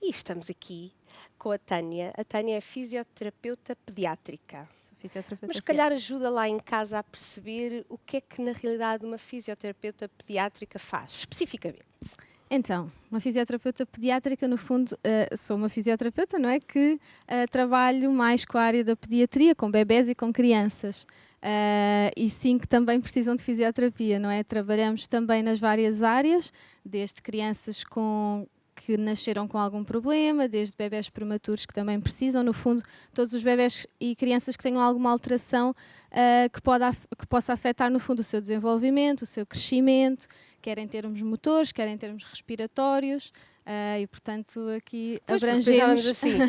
E estamos aqui com a Tânia. A Tânia é fisioterapeuta pediátrica. Sou fisioterapeuta Mas se calhar ajuda lá em casa a perceber o que é que na realidade uma fisioterapeuta pediátrica faz, especificamente. Então, uma fisioterapeuta pediátrica, no fundo, sou uma fisioterapeuta, não é? Que trabalho mais com a área da pediatria, com bebés e com crianças. E sim, que também precisam de fisioterapia, não é? Trabalhamos também nas várias áreas, desde crianças que nasceram com algum problema, desde bebés prematuros que também precisam, no fundo, todos os bebés e crianças que tenham alguma alteração que possa afetar, no fundo, o seu desenvolvimento, o seu crescimento, quer em termos motores, quer em termos respiratórios, e, portanto, aqui abrangemos... assim,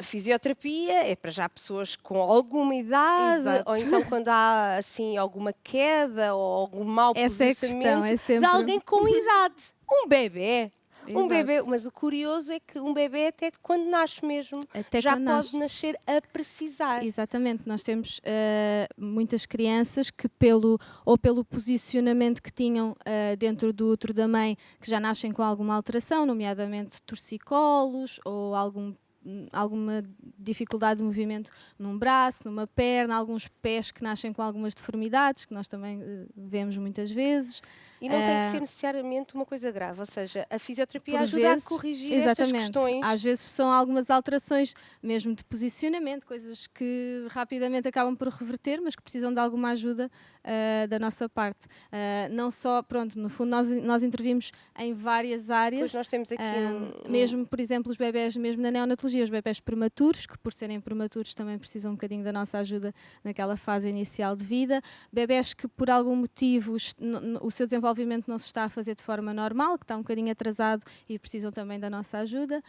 fisioterapia é para já pessoas com alguma idade, Exato. ou então quando há, assim, alguma queda ou algum mau posicionamento é sempre... de alguém com idade. Um bebê. Um Exato. bebê, mas o curioso é que um bebê até quando nasce mesmo, já pode nascer a precisar. Exatamente, nós temos muitas crianças que pelo posicionamento que tinham dentro do útero da mãe, que já nascem com alguma alteração, nomeadamente torcicolos ou alguma dificuldade de movimento num braço, numa perna, alguns pés que nascem com algumas deformidades, que nós também vemos muitas vezes. E não tem que ser necessariamente uma coisa grave, ou seja, a fisioterapia Por ajuda vezes, a corrigir exatamente, estas questões. Às vezes são algumas alterações mesmo de posicionamento, coisas que rapidamente acabam por reverter, mas que precisam de alguma ajuda da nossa parte. Não só, pronto, no fundo nós intervimos em várias áreas. Pois nós temos aqui mesmo, por exemplo, os bebés, mesmo na neonatologia, os bebés prematuros, que por serem prematuros também precisam um bocadinho da nossa ajuda naquela fase inicial de vida. Bebés que por algum motivo o seu desenvolvimento não se está a fazer de forma normal, que está um bocadinho atrasado e precisam também da nossa ajuda.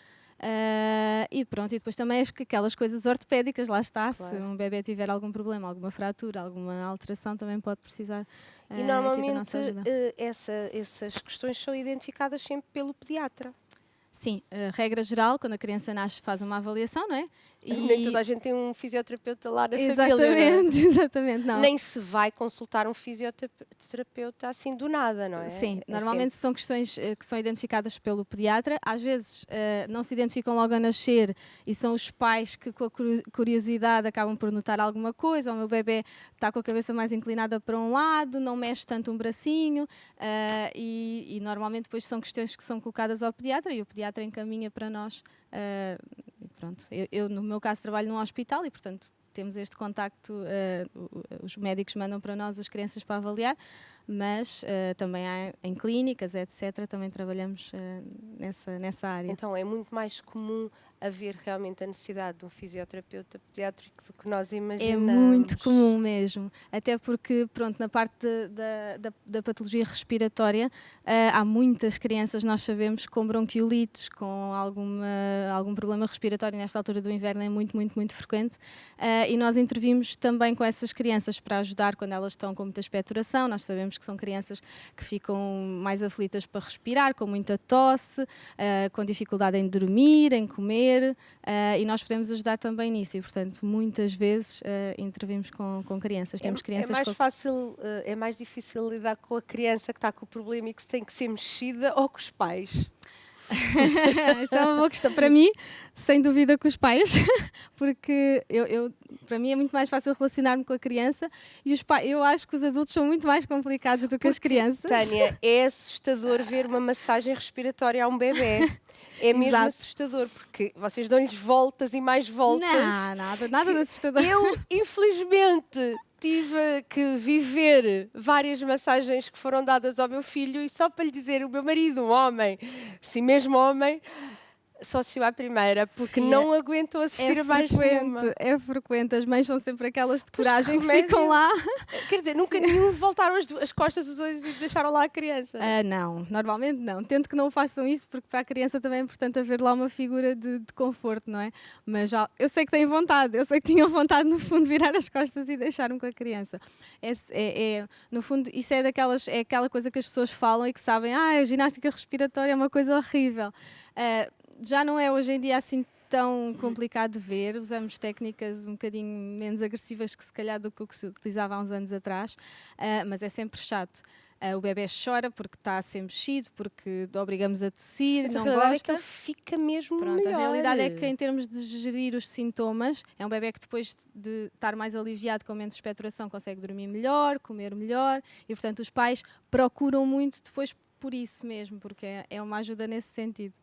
E pronto, e depois também aquelas coisas ortopédicas, lá está, claro. Se um bebê tiver algum problema, alguma fratura, alguma alteração, também pode precisar e normalmente aqui da nossa ajuda. Essas questões são identificadas sempre pelo pediatra. Sim, regra geral, quando a criança nasce faz uma avaliação, não é? E nem toda a gente tem um fisioterapeuta lá na família. Exatamente, exatamente. Não. Nem se vai consultar um fisioterapeuta assim do nada, não é? Sim, normalmente são questões que são identificadas pelo pediatra. Às vezes não se identificam logo a nascer e são os pais que com a curiosidade acabam por notar alguma coisa. O meu bebê está com a cabeça mais inclinada para um lado, não mexe tanto um bracinho e normalmente depois são questões que são colocadas ao pediatra e o pediatra encaminha para nós. Pronto, eu no meu caso trabalho num hospital e portanto temos este contacto, os médicos mandam para nós as crianças para avaliar, mas também há em clínicas, etc., também trabalhamos nessa área. Então é muito mais comum haver realmente a necessidade de um fisioterapeuta pediátrico do que nós imaginamos. É muito comum mesmo, até porque pronto, na parte da patologia respiratória há muitas crianças, nós sabemos, com bronquiolites, com algum problema respiratório. Nesta altura do inverno é muito, muito, muito frequente e nós intervimos também com essas crianças para ajudar quando elas estão com muita expectoração. Nós sabemos que são crianças que ficam mais aflitas para respirar, com muita tosse, com dificuldade em dormir, em comer, e nós podemos ajudar também nisso e, portanto, muitas vezes intervimos com crianças. Temos crianças é mais difícil lidar com a criança que está com o problema e que se tem que ser mexida ou com os pais? Essa é uma boa questão. Para mim, sem dúvida, com os pais, porque para mim é muito mais fácil relacionar-me com a criança e os pais, eu acho que os adultos são muito mais complicados do que as crianças. Tânia, é assustador ver uma massagem respiratória a um bebê. É mesmo assustador, porque vocês dão-lhes voltas e mais voltas. Não, nada de assustador. Eu, infelizmente, tive que viver várias massagens que foram dadas ao meu filho e só para lhe dizer, o meu marido, um homem, sim mesmo homem, só assistiu à primeira, porque não aguentou assistir a mais nenhuma. É frequente, as mães são sempre aquelas de coragem que ficam lá. Quer dizer, nunca nenhum voltaram as costas dos dois e deixaram lá a criança. Não, normalmente não. Tento que não façam isso, porque para a criança também é importante haver lá uma figura de conforto, não é? Mas eu sei que têm vontade, eu sei que tinham vontade no fundo de virar as costas e deixar-me com a criança. No fundo, isso é aquela coisa que as pessoas falam e que sabem, a ginástica respiratória é uma coisa horrível. Já não é hoje em dia assim tão complicado de ver, usamos técnicas um bocadinho menos agressivas que se calhar do que o que se utilizava há uns anos atrás, mas é sempre chato. O bebê chora porque está a ser mexido, porque obrigamos a tossir, Mas não a realidade gosta. é que ele fica mesmo Pronto, melhor. a realidade é que em termos de gerir os sintomas, é um bebê que depois de estar mais aliviado com menos expectoração consegue dormir melhor, comer melhor e portanto os pais procuram muito depois por isso mesmo, porque é uma ajuda nesse sentido.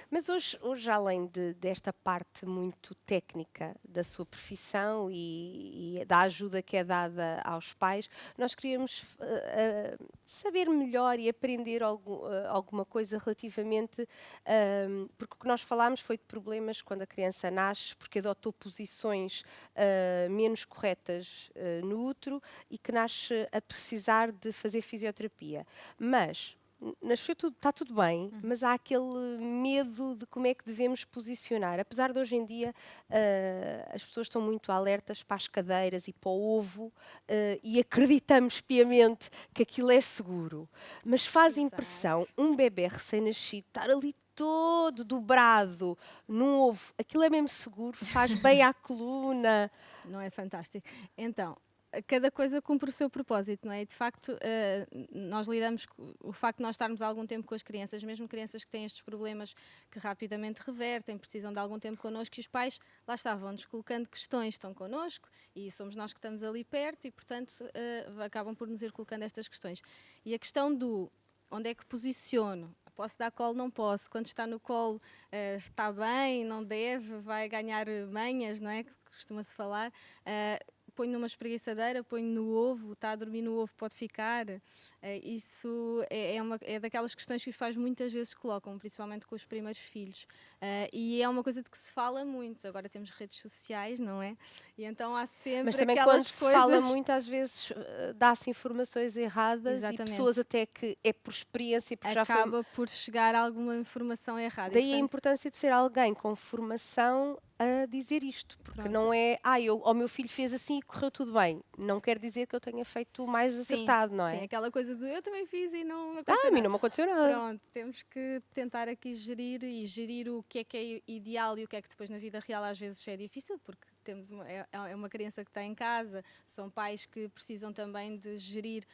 Mas hoje além desta parte muito técnica da sua profissão e da ajuda que é dada aos pais, nós queríamos saber melhor e aprender alguma coisa relativamente, porque o que nós falámos foi de problemas quando a criança nasce, porque adotou posições menos corretas no útero e que nasce a precisar de fazer fisioterapia. Mas nasceu tudo, está tudo bem, mas há aquele medo de como é que devemos posicionar. Apesar de hoje em dia as pessoas estão muito alertas para as cadeiras e para o ovo e acreditamos piamente que aquilo é seguro. Mas faz impressão um bebê recém-nascido estar ali todo dobrado num ovo. Aquilo é mesmo seguro, faz bem à coluna. Não é fantástico? Então, cada coisa cumpre o seu propósito, não é? E de facto, nós lidamos com o facto de nós estarmos há algum tempo com as crianças, mesmo crianças que têm estes problemas que rapidamente revertem, precisam de algum tempo connosco, e os pais, lá estavam-nos colocando questões, estão connosco e somos nós que estamos ali perto e, portanto, acabam por nos ir colocando estas questões. E a questão do onde é que posiciono? Posso dar colo, não posso. Quando está no colo, está bem, não deve, vai ganhar manhas, não é? Que costuma-se falar. Ponho numa espreguiçadeira, ponho no ovo, está a dormir no ovo, pode ficar. Isso é daquelas questões que os pais muitas vezes colocam, principalmente com os primeiros filhos. E é uma coisa de que se fala muito. Agora temos redes sociais, não é? E então há sempre mas também aquelas quando se coisas... fala muito, às vezes dá-se informações erradas. Exatamente. E pessoas até que é por experiência, porque já foi... acaba por chegar alguma informação errada. Daí E, portanto, a importância de ser alguém com formação a dizer isto, porque Pronto. não é, o meu filho fez assim e correu tudo bem. Não quer dizer que eu tenha feito o mais acertado, não é? Sim, aquela coisa do eu também fiz e não A aconteceu mim nada. não me aconteceu nada. Pronto, temos que tentar aqui gerir o que é ideal e o que é que depois na vida real às vezes é difícil, porque temos é uma criança que está em casa, são pais que precisam também de gerir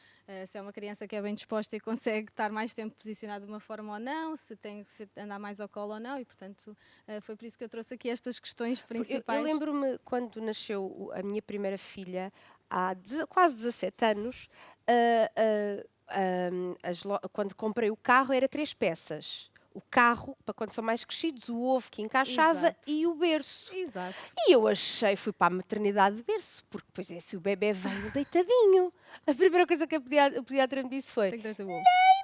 se é uma criança que é bem disposta e consegue estar mais tempo posicionada de uma forma ou não, se tem que andar mais ao colo ou não, e portanto foi por isso que eu trouxe aqui estas questões principais. Eu lembro-me quando nasceu a minha primeira filha, há quase 17 anos, quando comprei o carro era 3 peças. O carro, para quando são mais crescidos, o ovo que encaixava. Exato. E o berço. Exato. E eu fui para a maternidade de berço, porque depois é se o bebê veio deitadinho. A primeira coisa que o pediatra me disse foi: Tem que trazer o ovo.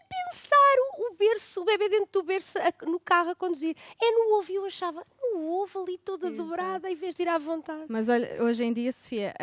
pensar o berço, o bebê dentro do berço no carro a conduzir. É no ovo. E eu achava, no ovo ali toda Exato. dobrada, em vez de ir à vontade. Mas olha, hoje em dia, Sofia,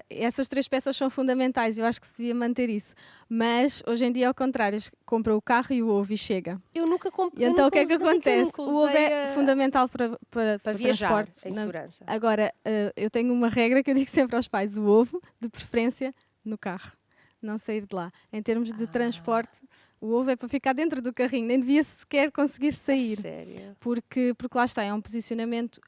essas 3 peças são fundamentais, eu acho que se devia manter isso. Mas hoje em dia é ao contrário, compra o carro e o ovo e chega. Eu nunca comprei. E então o que é que acontece? O ovo é fundamental para viajar transportes. em segurança. Agora, eu tenho uma regra que eu digo sempre aos pais: o ovo, de preferência, no carro. Não sair de lá. Em termos de transporte, o ovo é para ficar dentro do carrinho, nem devia sequer conseguir sair. Sério? Porque lá está, é um posicionamento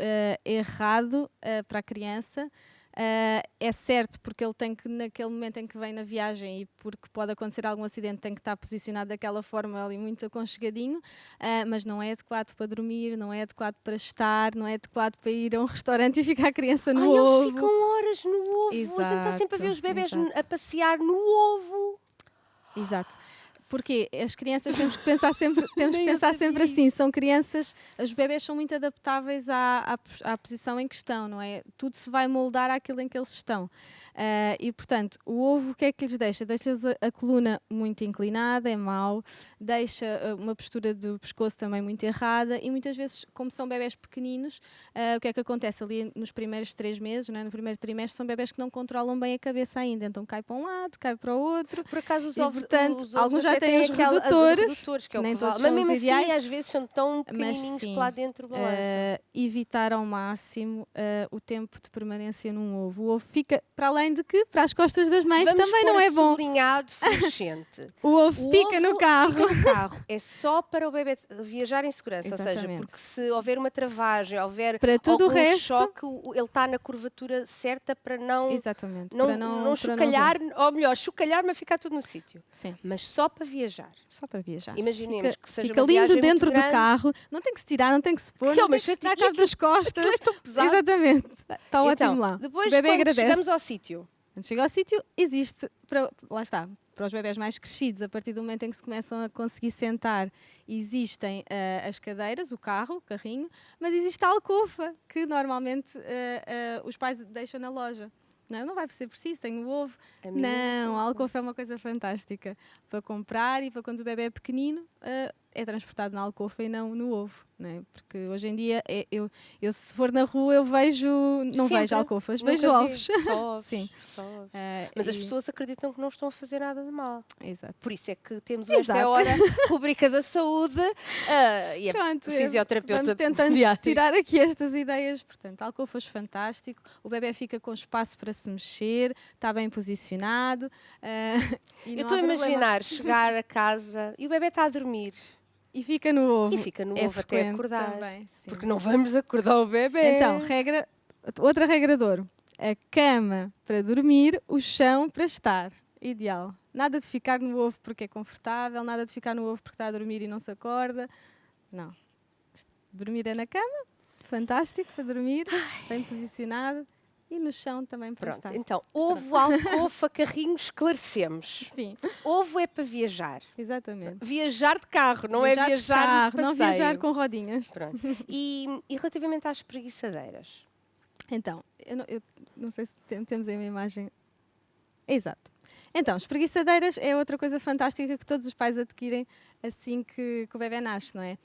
errado para a criança. É certo, porque ele tem que, naquele momento em que vem na viagem e porque pode acontecer algum acidente, tem que estar posicionado daquela forma ali muito aconchegadinho, mas não é adequado para dormir, não é adequado para estar, não é adequado para ir a um restaurante e ficar a criança no ovo. Eles ficam horas no ovo. Exato, A gente está sempre a ver os bebés exato. a passear no ovo. Exato. Porque as crianças temos que pensar sempre, Nem eu assim, são crianças, os bebés são muito adaptáveis à posição em que estão, não é? Tudo se vai moldar àquilo em que eles estão. E, portanto, o ovo, o que é que lhes deixa? Deixa-lhes a coluna muito inclinada, é mau, deixa uma postura do pescoço também muito errada e muitas vezes, como são bebés pequeninos, o que é que acontece ali nos primeiros 3 meses, não é? No primeiro trimestre, são bebés que não controlam bem a cabeça ainda, então cai para um lado, cai para o outro. Por acaso os E, ovos, portanto, os ovos alguns já até tem os aquela, redutores, que é o nem que todos vale. são Mas os mesmo ideais. assim, às vezes são tão Mas pequenininhos sim, que lá dentro balança. evitar ao máximo o tempo de permanência num ovo. O ovo fica, para além de que, para as costas das mães Vamos também pôr não é bom. sublinhado fluorescente. O ovo fica no carro. Fica no carro. É só para o bebê viajar em segurança. Ou seja, Exatamente. porque se houver uma travagem, houver Para tudo o algum resto, choque, ele está na curvatura certa para não, exatamente, não, para não chocalhar, ou melhor, chocalhar, mas ficar tudo no sítio. Sim, Mas só para viajar. só para viajar. Imaginemos que seja fica uma lindo viagem muito dentro do grande. carro, não tem que se tirar, não tem que se pôr, Que é não uma tem que chatice. dar cabo das costas. Aquilo é tão pesado. Exatamente, está ótimo Então, lá. depois, O bebê quando agradece. chegamos ao sítio, Quando chega ao sítio, existe, lá está, para os bebés mais crescidos, a partir do momento em que se começam a conseguir sentar, existem as cadeiras, o carrinho, mas existe a alcova, que normalmente os pais deixam na loja. Não vai ser preciso, tenho o ovo. Não, a alcova é uma coisa fantástica para comprar e para quando o bebê é pequenino, é transportado na alcova e não no ovo. Não é? Porque hoje em dia, eu se for na rua, eu vejo, não sempre. vejo alcovas, Nunca vejo ovos. Só ovos. Sim. Só ovos. Mas as pessoas acreditam que não estão a fazer nada de mal. Exato. Por isso é que temos esta hora rubrica da saúde e Pronto, a fisioterapeuta. vamos tentando tirar aqui estas ideias. Portanto, alcovas fantástico, o bebê fica com espaço para se mexer, está bem posicionado. Eu estou a imaginar chegar a casa e o bebê está a dormir. E fica no ovo. E fica no ovo até acordar. Também, porque não vamos acordar o bebê. Então, outra regra de ouro. A cama para dormir, o chão para estar. Ideal. Nada de ficar no ovo porque é confortável, nada de ficar no ovo porque está a dormir e não se acorda. Não. Dormir é na cama, fantástico para dormir, bem posicionado. E no chão também para estar. Então, ovo, alcova, carrinho, esclarecemos. Sim. Ovo é para viajar. Exatamente. Viajar de carro, não é viajar de carro, não passeio. viajar com rodinhas. Pronto. E relativamente às espreguiçadeiras? Então, eu não sei se temos aí uma imagem. Exato. Então, espreguiçadeiras é outra coisa fantástica que todos os pais adquirem assim que o bebê nasce, não é?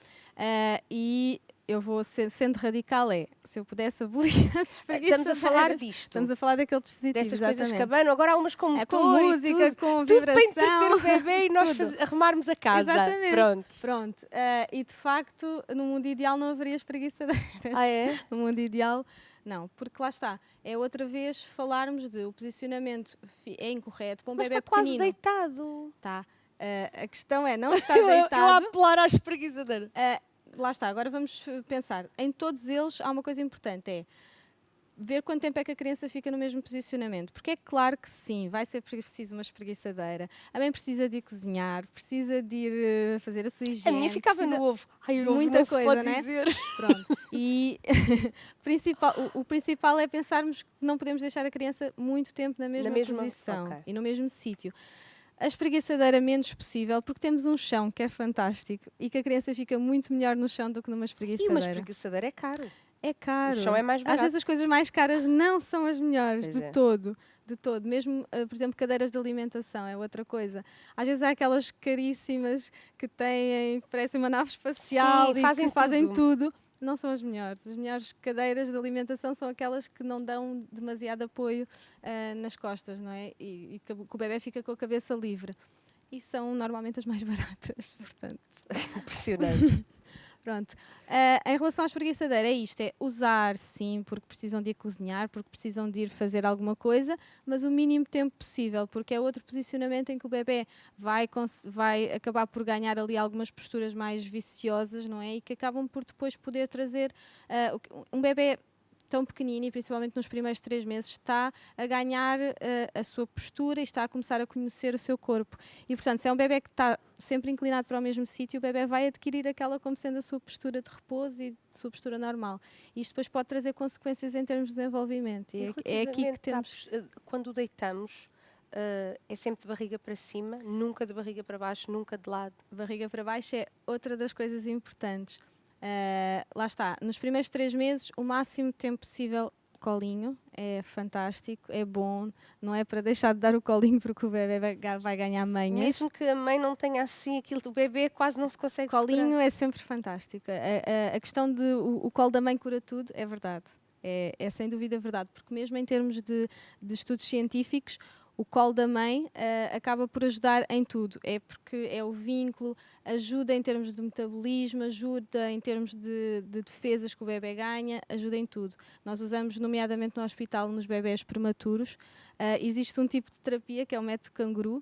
E eu vou, sendo radical, se eu pudesse abolir as espreguiçadeiras... Estamos a falar disto. Estamos a falar daquele dispositivo, destas exatamente. coisas que abanam. Agora há umas com motor com música, com tudo vibração. para entreter o bebê e nós arrumarmos a casa. Exatamente. Pronto. E de facto, no mundo ideal não haveria espreguiçadeiras. Ah, é? No mundo ideal, não. Porque lá está. É outra vez falarmos de o posicionamento é incorreto para um bebê está quase pequenino. deitado. Está. A questão é não estar deitado. Eu a apelar à espreguiçadeira. Lá está, agora vamos pensar. Em todos eles há uma coisa importante, é ver quanto tempo é que a criança fica no mesmo posicionamento. Porque é claro que sim, vai ser preciso uma espreguiçadeira. A mãe precisa de ir cozinhar, precisa de ir fazer a sua higiene. A minha ficava no ovo. Ai, muita coisa, né? Pronto. E o principal é pensarmos que não podemos deixar a criança muito tempo na mesma posição e no mesmo sítio. A espreguiçadeira menos possível, porque temos um chão que é fantástico e que a criança fica muito melhor no chão do que numa espreguiçadeira. E uma espreguiçadeira é caro. É caro. O chão é mais barato. Às vezes as coisas mais caras não são as melhores, pois todo. De todo. Mesmo, por exemplo, cadeiras de alimentação é outra coisa. Às vezes há aquelas caríssimas que parecem uma nave espacial. Sim, e fazem tudo. Não são as melhores. As melhores cadeiras de alimentação são aquelas que não dão demasiado apoio nas costas, não é? E que o bebê fica com a cabeça livre. E são normalmente as mais baratas, portanto. Impressionante. Pronto. Em relação à espreguiçadeira, é isto, é usar sim, porque precisam de ir cozinhar, porque precisam de ir fazer alguma coisa, mas o mínimo tempo possível, porque é outro posicionamento em que o bebê vai acabar por ganhar ali algumas posturas mais viciosas, não é? E que acabam por depois poder trazer um bebê tão pequenino e principalmente nos primeiros 3 meses está a ganhar a sua postura e está a começar a conhecer o seu corpo. E, portanto, se é um bebê que está sempre inclinado para o mesmo sítio, o bebê vai adquirir aquela como sendo a sua postura de repouso e de sua postura normal. E isto depois pode trazer consequências em termos de desenvolvimento. E é aqui que temos... Quando deitamos, é sempre de barriga para cima, nunca de barriga para baixo, nunca de lado. Barriga para baixo é outra das coisas importantes. Lá está, nos primeiros 3 meses, o máximo tempo possível colinho, é fantástico, é bom, não é para deixar de dar o colinho porque o bebê vai ganhar manhas. Mesmo que a mãe não tenha assim aquilo, o bebê quase não se consegue colinho segurar. É sempre fantástico. A questão de o colo da mãe cura tudo é verdade, é sem dúvida verdade, porque mesmo em termos de estudos científicos, o colo da mãe acaba por ajudar em tudo. É porque é o vínculo, ajuda em termos de metabolismo, ajuda em termos de defesas que o bebê ganha, ajuda em tudo. Nós usamos, nomeadamente no hospital, nos bebés prematuros, existe um tipo de terapia que é o método canguru,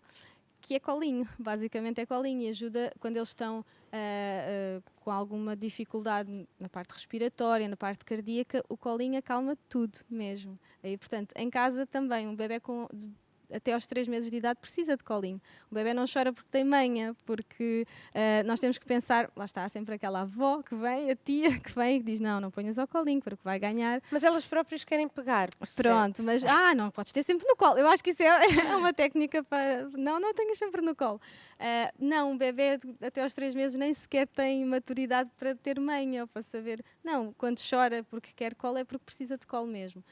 que é colinho, basicamente é colinho, e ajuda quando eles estão com alguma dificuldade na parte respiratória, na parte cardíaca, o colinho acalma tudo mesmo. E, portanto, em casa também, um bebê até aos 3 meses de idade precisa de colinho. O bebê não chora porque tem manha, porque nós temos que pensar, lá está, há sempre aquela avó que vem, a tia que vem e que diz, não ponhas ao colinho, porque vai ganhar. Mas elas próprias querem pegar. Pronto, mas não podes ter sempre no colo. Eu acho que isso é uma técnica para... Não tenhas sempre no colo. Não, um bebê até aos 3 meses nem sequer tem maturidade para ter manha ou para saber. Não, quando chora porque quer colo é porque precisa de colo mesmo.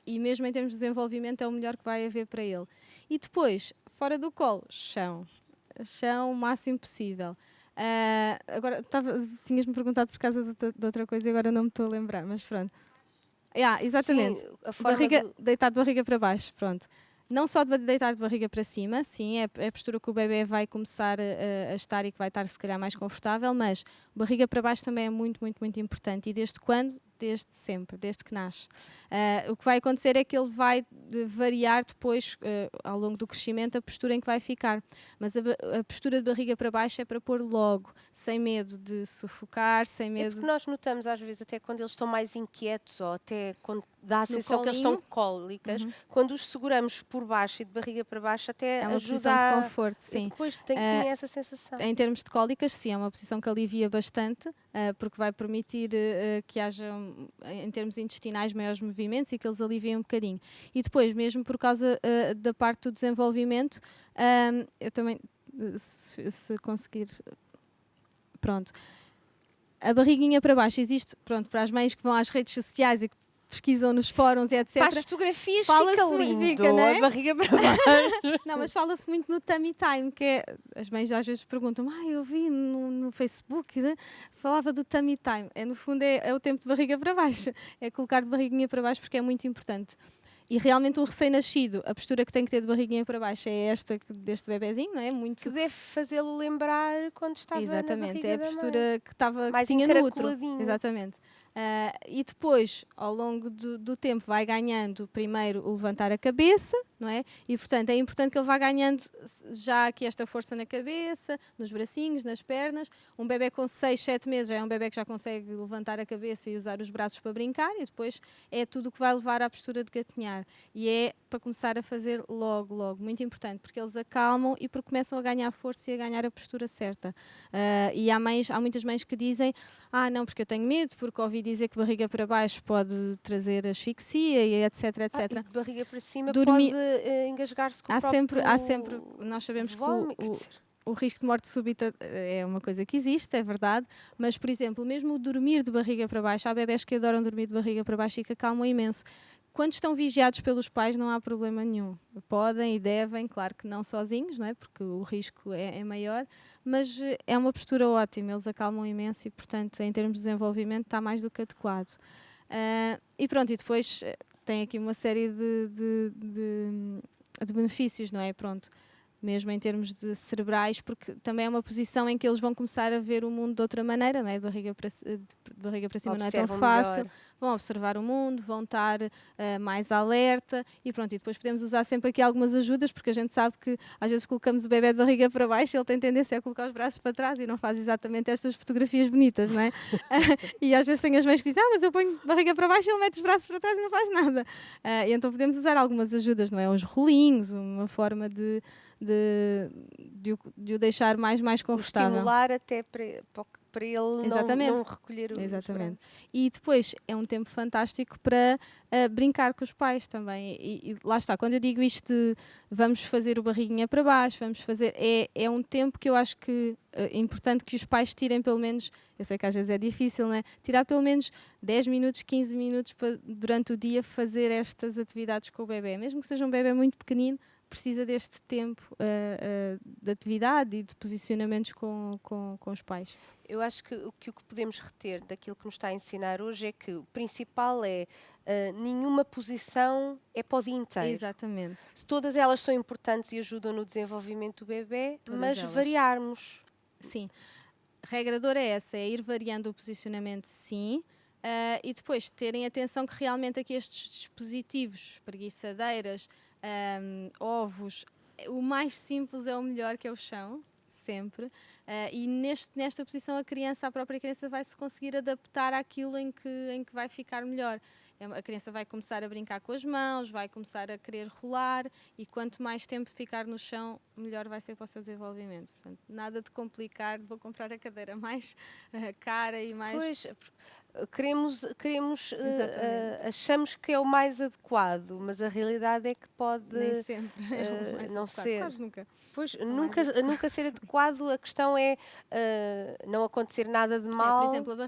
E mesmo em termos de desenvolvimento é o melhor que vai haver para ele. E depois, fora do colo, chão o máximo possível. Agora, tinhas-me perguntado por causa de outra coisa e agora não me estou a lembrar, mas pronto. Exatamente. Sim, a forma deitar de barriga para baixo, pronto. Não só de deitar de barriga para cima, sim, é a postura que o bebê vai começar a estar e que vai estar se calhar mais confortável, mas barriga para baixo também é muito, muito, muito importante. E desde quando? Desde sempre, desde que nasce. O que vai acontecer é que ele vai variar depois, ao longo do crescimento, a postura em que vai ficar. Mas a postura de barriga para baixo é para pôr logo, sem medo de sufocar, sem medo... É porque nós notamos às vezes, até quando eles estão mais inquietos, ou até quando dá a sensação que eles estão cólicas, quando os seguramos por baixo e de barriga para baixo, até é uma ajuda posição de conforto, sim. Depois tinha essa sensação. Em termos de cólicas, sim, é uma posição que alivia bastante, porque vai permitir que haja, em termos intestinais, maiores movimentos e que eles aliviem um bocadinho. E depois, mesmo por causa da parte do desenvolvimento, eu também, se conseguir... Pronto. A barriguinha para baixo existe, pronto, para as mães que vão às redes sociais e que pesquisam nos fóruns e etc. Para as fotografias fica lindo, não é? A barriga para baixo. Não, mas fala-se muito no tummy time, que é, as mães às vezes perguntam, eu vi no Facebook, né? Falava do tummy time. No fundo é o tempo de barriga para baixo, é colocar de barriguinha para baixo porque é muito importante. E realmente um recém-nascido, a postura que tem que ter de barriguinha para baixo é esta deste bebezinho, não é? Muito... Que deve fazê-lo lembrar quando estava Exatamente, na barriga é a postura que tinha no útero. Exatamente. E depois, ao longo do tempo, vai ganhando primeiro o levantar a cabeça, não é? E, portanto, é importante que ele vá ganhando já aqui esta força na cabeça, nos bracinhos, nas pernas. Um bebê com 6, 7 meses é um bebê que já consegue levantar a cabeça e usar os braços para brincar, e depois é tudo o que vai levar à postura de gatinhar. E é para começar a fazer logo, muito importante, porque eles acalmam e porque começam a ganhar força e a ganhar a postura certa. E há muitas mães que dizem, não, porque eu tenho medo, porque ouvi dizer que barriga para baixo pode trazer asfixia e etc, etc. E de barriga para cima pode engasgar-se com o próprio... Há sempre, nós sabemos que o risco de morte súbita é uma coisa que existe, é verdade, mas, por exemplo, mesmo o dormir de barriga para baixo, há bebés que adoram dormir de barriga para baixo e que acalmam imenso. Quando estão vigiados pelos pais não há problema nenhum. Podem e devem, claro que não sozinhos, não é? Porque o risco é maior, mas é uma postura ótima, eles acalmam imenso e, portanto, em termos de desenvolvimento está mais do que adequado. E pronto, e depois tem aqui uma série de benefícios, não é? Pronto, mesmo em termos de cerebrais, porque também é uma posição em que eles vão começar a ver o mundo de outra maneira, não é? Barriga para cima não é tão fácil. Vão observar o mundo, vão estar mais alerta e pronto. E depois podemos usar sempre aqui algumas ajudas, porque a gente sabe que às vezes colocamos o bebê de barriga para baixo e ele tem tendência a colocar os braços para trás e não faz exatamente estas fotografias bonitas, não é? E às vezes tem as mães que dizem, mas eu ponho barriga para baixo e ele mete os braços para trás e não faz nada. E então podemos usar algumas ajudas, não é? Uns rolinhos, uma forma de o deixar mais confortável. Estimular até para ele não recolher os Exatamente. E depois é um tempo fantástico para brincar com os pais também. E lá está, quando eu digo isto de vamos fazer o barriguinha para baixo, é um tempo que eu acho que é importante que os pais tirem pelo menos, eu sei que às vezes é difícil, não é? Tirar pelo menos 10 minutos, 15 minutos durante o dia fazer estas atividades com o bebê. Mesmo que seja um bebê muito pequenino, precisa deste tempo de atividade e de posicionamentos com os pais. Eu acho que o que podemos reter daquilo que nos está a ensinar hoje é que o principal é nenhuma posição é para o dia inteiro. Exatamente. Se todas elas são importantes e ajudam no desenvolvimento do bebê, Todas mas elas. variarmos. Sim. Regra de ouro é essa, é ir variando o posicionamento, sim, e depois terem atenção que realmente aqui estes dispositivos, espreguiçadeiras, ovos, o mais simples é o melhor, que é o chão, sempre. E nesta posição a própria criança vai se conseguir adaptar àquilo em que vai ficar melhor. A criança vai começar a brincar com as mãos, vai começar a querer rolar e quanto mais tempo ficar no chão, melhor vai ser para o seu desenvolvimento. Portanto, nada de complicar, vou comprar a cadeira mais cara e mais... Pois, queremos Exatamente. achamos que é o mais adequado, mas a realidade é que pode Nem sempre é o mais não adequado, ser. quase nunca. Pois, mais nunca ser adequado, a questão é não acontecer nada de mal. Por exemplo, a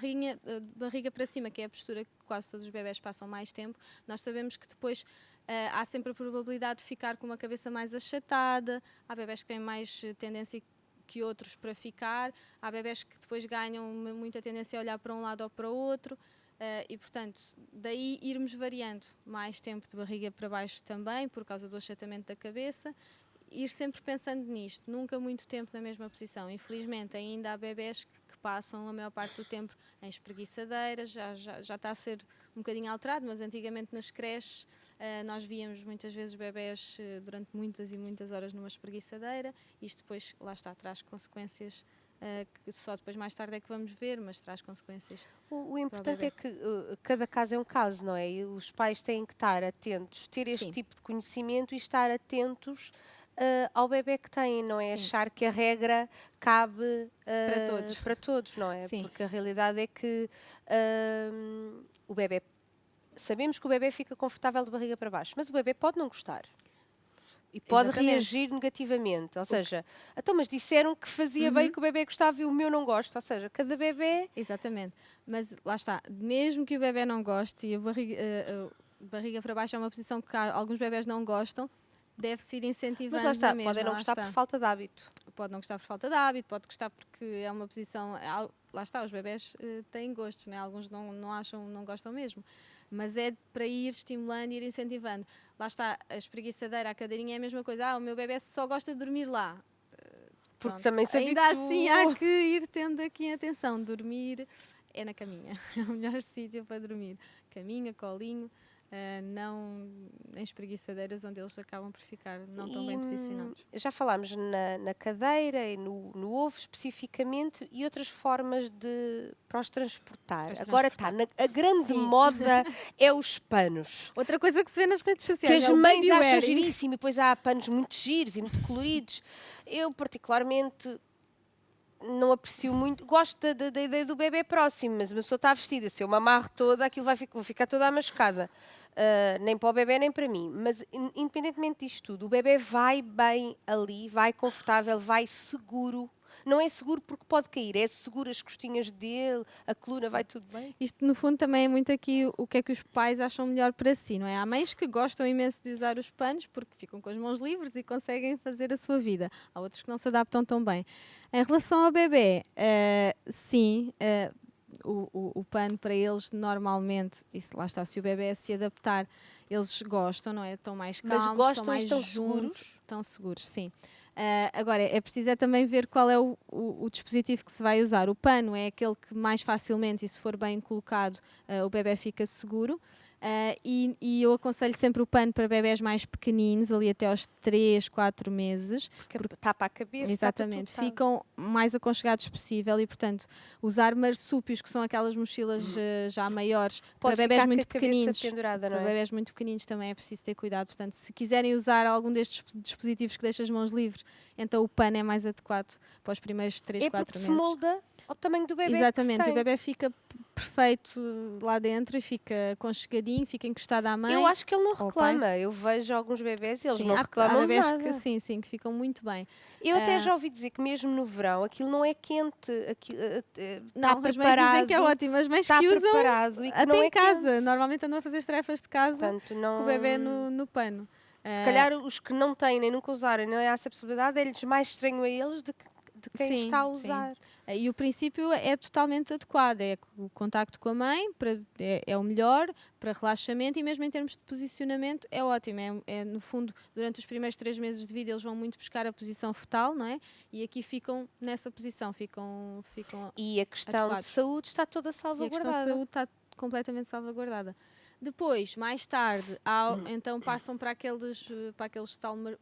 barriga para cima, que é a postura que quase todos os bebés passam mais tempo, nós sabemos que depois há sempre a probabilidade de ficar com uma cabeça mais achatada, há bebés que têm mais tendência que outros para ficar, há bebés que depois ganham muita tendência a olhar para um lado ou para o outro, e portanto, daí irmos variando mais tempo de barriga para baixo também, por causa do achatamento da cabeça, ir sempre pensando nisto, nunca muito tempo na mesma posição. Infelizmente ainda há bebés que passam a maior parte do tempo em espreguiçadeiras, já está a ser um bocadinho alterado, mas antigamente nas creches nós víamos muitas vezes bebés durante muitas e muitas horas numa espreguiçadeira. Isto depois, lá está, traz consequências que só depois mais tarde é que vamos ver, mas traz consequências. O importante é que cada caso é um caso, não é? E os pais têm que estar atentos, ter este Sim. tipo de conhecimento e estar atentos ao bebê que têm, não é? Sim. Achar que a regra cabe Para todos. não é? Sim. Porque a realidade é que o bebê, sabemos que o bebê fica confortável de barriga para baixo, mas o bebê pode não gostar. E pode Exatamente. reagir negativamente. Ou seja, então, mas disseram que fazia bem, que o bebê gostava e o meu não gosta. Ou seja, cada bebê... Exatamente. Mas lá está, mesmo que o bebê não goste, e a barriga para baixo é uma posição que alguns bebés não gostam, deve-se ir incentivando. Mas lá está, na mesma, podem não lá gostar está. por falta de hábito. Pode não gostar por falta de hábito, pode gostar porque é uma posição... Lá está, os bebés têm gostos, né? Alguns não acham, não gostam mesmo. Mas é para ir estimulando e ir incentivando. Lá está, a espreguiçadeira, a cadeirinha é a mesma coisa. O meu bebê só gosta de dormir lá. Porque Pronto. também se Ainda habitua. assim há que ir tendo aqui atenção. Dormir é na caminha. É o melhor sítio para dormir. Caminha, colinho, não em espreguiçadeiras onde eles acabam por ficar não tão bem posicionados. Já falámos na cadeira e no ovo especificamente e outras formas para os transportar. Agora está, a grande Sim. moda é os panos. Outra coisa que se vê nas redes Que sociais as é o mães baby acham wearing. giríssimo e depois há panos muito giros e muito coloridos. Eu particularmente não aprecio muito, gosto da ideia do bebê próximo, mas uma pessoa está vestida, se eu me amarro toda, aquilo vou ficar toda amascada. Nem para o bebê nem para mim, mas independentemente disto tudo, o bebê vai bem ali, vai confortável, vai seguro. Não é seguro porque pode cair, é seguro as costinhas dele, a coluna, vai tudo bem. Isto, no fundo, também é muito aqui o que é que os pais acham melhor para si, não é? Há mães que gostam imenso de usar os panos porque ficam com as mãos livres e conseguem fazer a sua vida. Há outros que não se adaptam tão bem. Em relação ao bebê, sim, o pano para eles normalmente, e lá está, se o bebê se adaptar, eles gostam, não é? Estão mais calmos, Mas gostam estão mais e estão juntos, seguros? estão seguros, sim. Agora, é preciso também ver qual é o dispositivo que se vai usar. O pano é aquele que mais facilmente, e se for bem colocado, o bebê fica seguro. E eu aconselho sempre o pano para bebés mais pequeninos, ali até aos 3, 4 meses. Porque tapa a cabeça. Exatamente, tapa tudo, ficam mais aconchegados possível e, portanto, usar marsúpios, que são aquelas mochilas já maiores, Pode para bebés ficar muito com a cabeça pequeninos. pendurada, não Para é? bebés muito pequeninos também é preciso ter cuidado. Portanto, se quiserem usar algum destes dispositivos que deixa as mãos livres, então o pano é mais adequado para os primeiros 3, 4 porque meses. se molda ao tamanho do bebê. Exatamente, que se o tem. bebê fica perfeito lá dentro e fica aconchegadinho, fica encostado à mãe. Eu acho que ele não ao pai. reclama. Eu vejo alguns bebés e eles Sim, não há reclamam bebés nada. que sim, que ficam muito bem. Eu até já ouvi dizer que mesmo no verão aquilo não é quente. Não, está as mães dizem que é preparado, ótimo, as mães está que usam preparado e que até não em é casa. quente. Normalmente andam a fazer as tarefas de casa Portanto, não... com o bebê no pano. Se calhar os que não têm nem nunca usaram, não é essa possibilidade, é-lhes mais estranho a eles de de quem Sim, está a sim. usar. E o princípio é totalmente adequado, é o contacto com a mãe é o melhor para relaxamento e mesmo em termos de posicionamento é ótimo. No fundo, durante os primeiros 3 meses de vida eles vão muito buscar a posição fetal, não é? E aqui ficam nessa posição, ficam E a questão adequados. de saúde está toda E a salvaguardada. questão de saúde está completamente salvaguardada. Depois, mais tarde, então passam para aqueles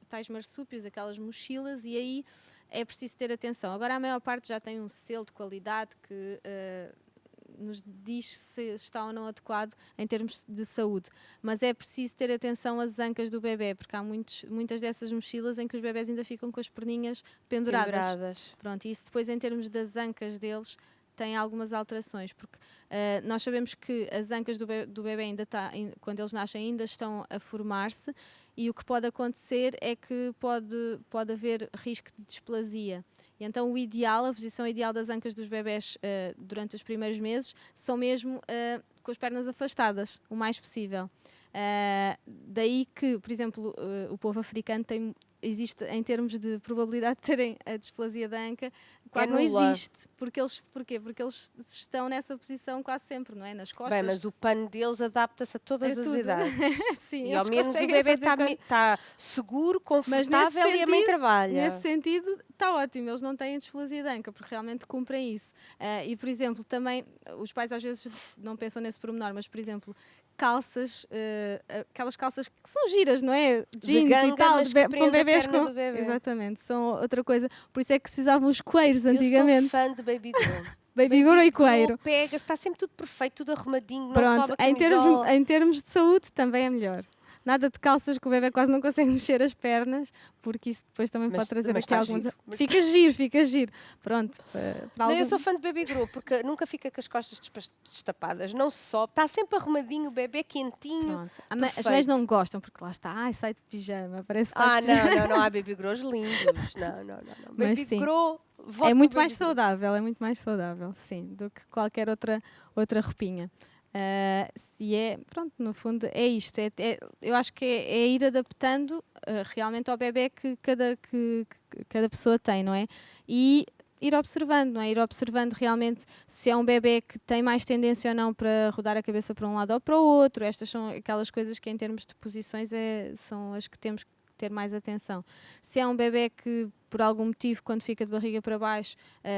tais marsúpios, aquelas mochilas, e aí é preciso ter atenção. Agora a maior parte já tem um selo de qualidade que nos diz se está ou não adequado em termos de saúde. Mas é preciso ter atenção às ancas do bebê, porque há muitas dessas mochilas em que os bebés ainda ficam com as perninhas penduradas. Pronto, e isso depois em termos das ancas deles tem algumas alterações, porque nós sabemos que as ancas do bebê quando eles nascem ainda estão a formar-se e o que pode acontecer é que pode haver risco de displasia. E então a posição ideal das ancas dos bebés durante os primeiros meses são mesmo com as pernas afastadas, o mais possível. Daí que, por exemplo, o povo africano existe em termos de probabilidade de terem a displasia da anca, quase não existe. Porquê? Porque eles estão nessa posição quase sempre, não é? Nas costas. Bem, mas o pano deles adapta-se a todas as idades. Sim, e ao menos o bebê está seguro, confortável e a mãe trabalha. Nesse sentido, está ótimo. Eles não têm a displasia de anca, porque realmente cumprem isso. E, por exemplo, também, os pais às vezes não pensam nesse pormenor, mas, por exemplo, calças, aquelas calças que são giras, não é? Jeans e tal, com bebês com... Bebê. Exatamente, são outra coisa. Por isso é que se usavam os coeiros antigamente. Eu sou fã de Baby Grow. Baby Grow e coeiro. Pega, está sempre tudo perfeito, tudo arrumadinho, Pronto, não sobe a em termos de saúde também é melhor. Nada de calças que o bebê quase não consegue mexer as pernas, porque isso depois também pode trazer aqui algumas... Fica giro. Pronto. Eu sou fã de Baby Grow, porque nunca fica com as costas destapadas, não sobe, está sempre arrumadinho, o bebê quentinho. Pronto. As mães não gostam, porque lá está, sai de pijama, parece... Não há Baby Grows lindos, não. Baby Grow... É muito mais saudável, sim, do que qualquer outra roupinha. Pronto, no fundo é isto. Eu acho que é ir adaptando realmente ao bebê que cada pessoa tem, não é? E ir observando, não é? Ir observando realmente se é um bebê que tem mais tendência ou não para rodar a cabeça para um lado ou para o outro. Estas são aquelas coisas que em termos de posições são as que temos que ter mais atenção. Se é um bebê que por algum motivo, quando fica de barriga para baixo,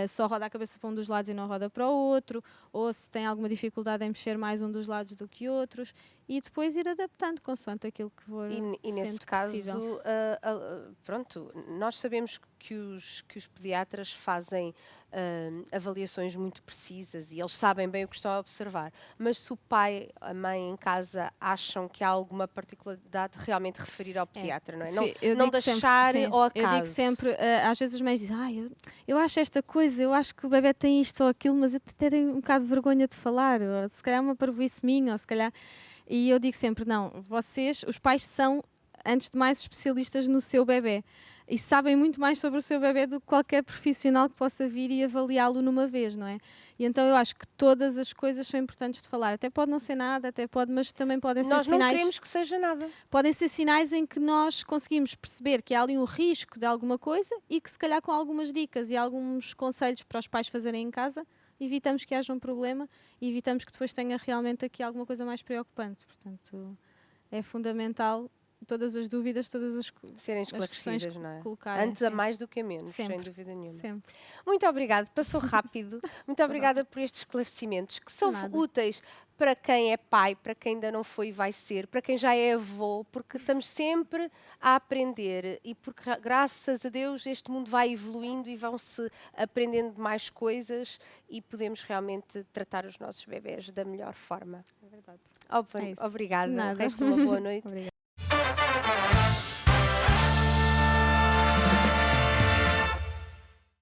só roda a cabeça para um dos lados e não roda para o outro, ou se tem alguma dificuldade em mexer mais um dos lados do que outros, e depois ir adaptando consoante aquilo que for e nesse caso, pronto, nós sabemos que os pediatras fazem avaliações muito precisas e eles sabem bem o que estão a observar, mas se o pai, a mãe em casa acham que há alguma particularidade, realmente referir ao pediatra, não é? Sim, não deixar ao acaso. Eu digo sempre, às vezes as mães dizem, eu acho esta coisa, eu acho que o bebê tem isto ou aquilo, mas eu até tenho um bocado de vergonha de falar, ou se calhar é uma parvoíce minha, ou se calhar... E eu digo sempre, não, os pais são, antes de mais, especialistas no seu bebê e sabem muito mais sobre o seu bebê do que qualquer profissional que possa vir e avaliá-lo numa vez, não é? E então eu acho que todas as coisas são importantes de falar. Até pode não ser nada, mas também podem ser sinais... Nós não queremos que seja nada. Podem ser sinais em que nós conseguimos perceber que há ali um risco de alguma coisa e que se calhar com algumas dicas e alguns conselhos para os pais fazerem em casa, evitamos que haja um problema e evitamos que depois tenha realmente aqui alguma coisa mais preocupante. Portanto, é fundamental todas as dúvidas, todas as serem esclarecidas, não é? Colocarem, antes a mais do que a menos, sempre, sem dúvida nenhuma. Sempre. Muito obrigada, passou rápido. Muito obrigada por estes esclarecimentos que são úteis para quem é pai, para quem ainda não foi e vai ser, para quem já é avô, porque estamos sempre a aprender e porque, graças a Deus, este mundo vai evoluindo e vão-se aprendendo mais coisas e podemos realmente tratar os nossos bebés da melhor forma. É verdade. Obrigada. Resta uma boa noite. Obrigada.